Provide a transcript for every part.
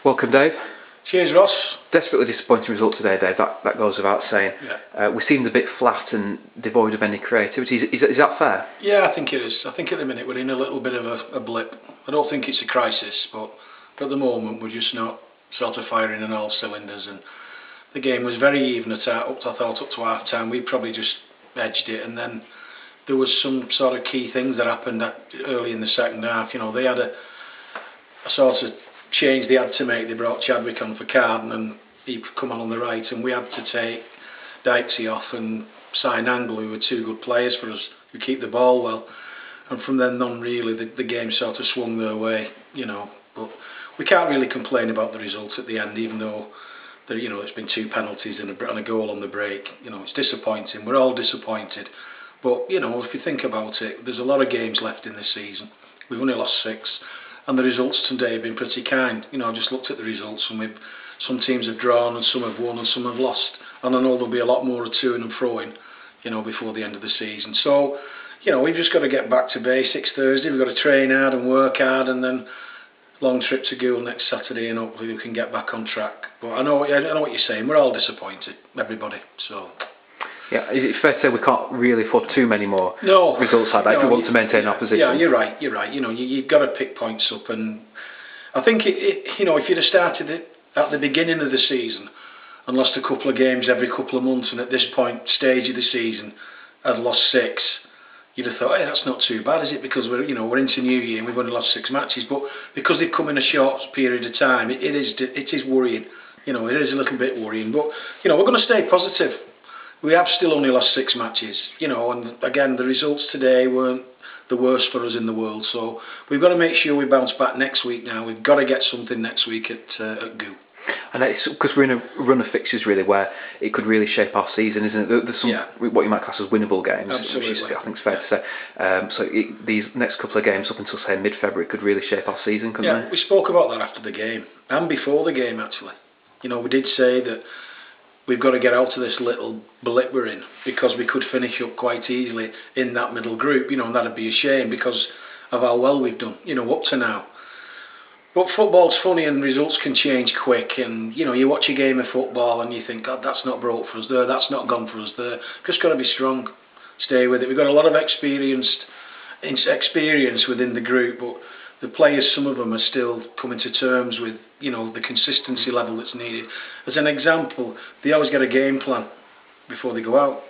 Welcome, Dave. Cheers, Ross. Desperately disappointing result today, Dave. That goes without saying. Yeah. We seemed a bit flat and devoid of any creativity. Is that fair? Yeah, I think it is. I think at the minute we're in a little bit of a blip. I don't think it's a crisis, but at the moment we're just not sort of firing on all cylinders. And the game was very even I thought up to half time. We probably just edged it, and then there was some sort of key things that happened early in the second half. You know, they had a sort of change they had to make. They brought Chadwick on for Carden and he could come on the right, and we had to take Dykesy off and sign Angle, who were two good players for us, who keep the ball well. And from then on, really, the game sort of swung their way, you know. But we can't really complain about the results at the end, even though it's been two penalties and a goal on the break. You know, it's disappointing. We're all disappointed. But, you know, if you think about it, there's a lot of games left in this season. We've only lost 6. And the results today have been pretty kind. You know, I just looked at the results, and some teams have drawn and some have won and some have lost. And I know there'll be a lot more to and froing, you know, before the end of the season. So, you know, we've just got to get back to basics Thursday. We've got to train hard and work hard, and then long trip to Goole next Saturday, and hopefully we can get back on track. But I know what you're saying. We're all disappointed, everybody. So. Yeah, is it fair to say we can't really afford too many more results like that if we want to maintain our position? Yeah, you're right. You know, you've got to pick points up, and I think you know, if you'd have started it at the beginning of the season and lost a couple of games every couple of months, and at this stage of the season had lost 6, you'd have thought, hey, that's not too bad, is it? Because we're into New Year and we've only lost 6 matches, but because they've come in a short period of time, it is worrying. You know, it is a little bit worrying, but you know, we're going to stay positive. We have still only lost 6 matches, you know, and again, the results today weren't the worst for us in the world. So we've got to make sure we bounce back next week now. We've got to get something next week at Goole. And it's because we're in a run of fixtures really where it could really shape our season, isn't it? There's some what you might class as winnable games. Absolutely. Which I think is fair to say. So these next couple of games up until say mid-February could really shape our season, couldn't they? We spoke about that after the game and before the game actually. You know, we did say that we've got to get out of this little blip we're in, because we could finish up quite easily in that middle group, you know, and that'd be a shame because of how well we've done, you know, up to now. But football's funny and results can change quick, and you know, you watch a game of football and you think, God, that's not broke for us there, that's not gone for us there. Just got to be strong, stay with it. We've got a lot of experience within the group, but the players, some of them are still coming to terms with, you know, the consistency level that's needed. As an example, they always get a game plan before they go out,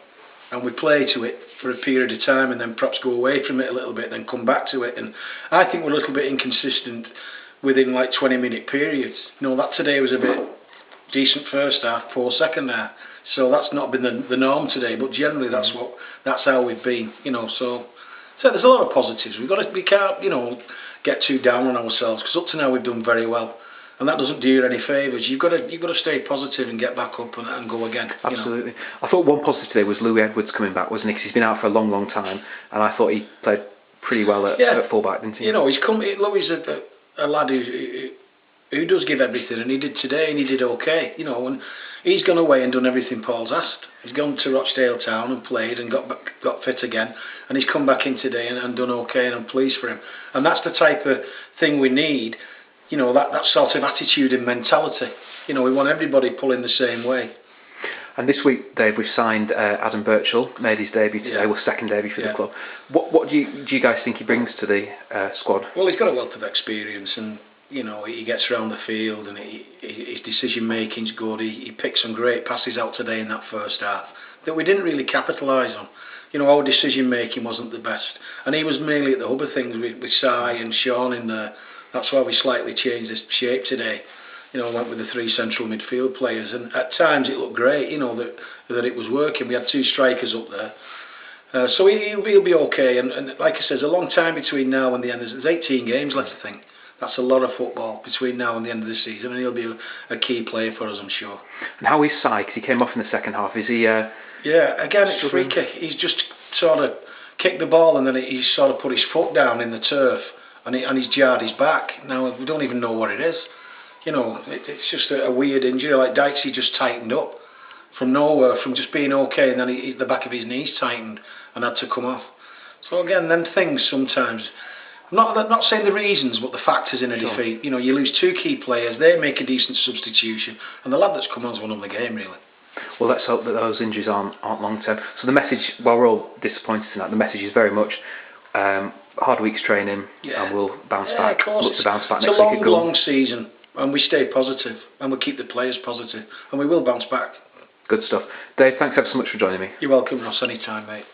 and we play to it for a period of time and then perhaps go away from it a little bit, then come back to it. And I think we're a little bit inconsistent within like 20-minute periods. You know, that today was a bit decent first half, poor second half. So that's not been the norm today, but generally that's how we've been, you know. So there's a lot of positives. We can't, you know, get too down on ourselves, because up to now we've done very well, and that doesn't do you any favours. You've got to stay positive and get back up and go again. Absolutely. You know? I thought one positive today was Louis Edwards coming back, wasn't he? Because he's been out for a long, long time, and I thought he played pretty well at fullback, didn't he? You know, Louis is a lad who does give everything, and he did today, and he did okay. You know, and he's gone away and done everything Paul's asked. He's gone to Rochdale Town and played and got fit again, and he's come back in today and done okay, and I'm pleased for him. And that's the type of thing we need, you know, that sort of attitude and mentality. You know, we want everybody pulling the same way. And this week, Dave, we've signed Adam Birchall, made his debut today, second debut for the club. What do you guys think he brings to the squad? Well, he's got a wealth of experience, and you know, he gets around the field, and his decision making's good. He picked some great passes out today in that first half that we didn't really capitalise on. You know, our decision making wasn't the best, and he was mainly at the hub of things with Si and Sean in there. That's why we slightly changed the shape today. You know, went with the 3 central midfield players, and at times it looked great. You know, that it was working. We had 2 strikers up there, so he'll be okay. And like I said, there's a long time between now and the end. There's 18 games left, I think. That's a lot of football between now and the end of the season, and he'll be a key player for us, I'm sure. And how is Si? Because he came off in the second half. Is he? Yeah, again, it's freaky. He's just sort of kicked the ball, and then he's sort of put his foot down in the turf, and he's jarred his back. Now we don't even know what it is. You know, it's just a weird injury. Like Dykesy just tightened up from nowhere, from just being okay, and then the back of his knees tightened and had to come off. So again, them things sometimes. not saying the reasons, but the factors in a defeat. You know, you lose 2 key players, they make a decent substitution, and the lad that's come on's won them the game, really. Well, let's hope that those injuries aren't long term. So the message, while we're all disappointed in that, the message is very much hard week's training, and we'll bounce back. Look to bounce back next week. It's a long season, and we stay positive, and we keep the players positive, and we will bounce back. Good stuff. Dave, thanks ever so much for joining me. You're welcome, Ross, anytime, mate.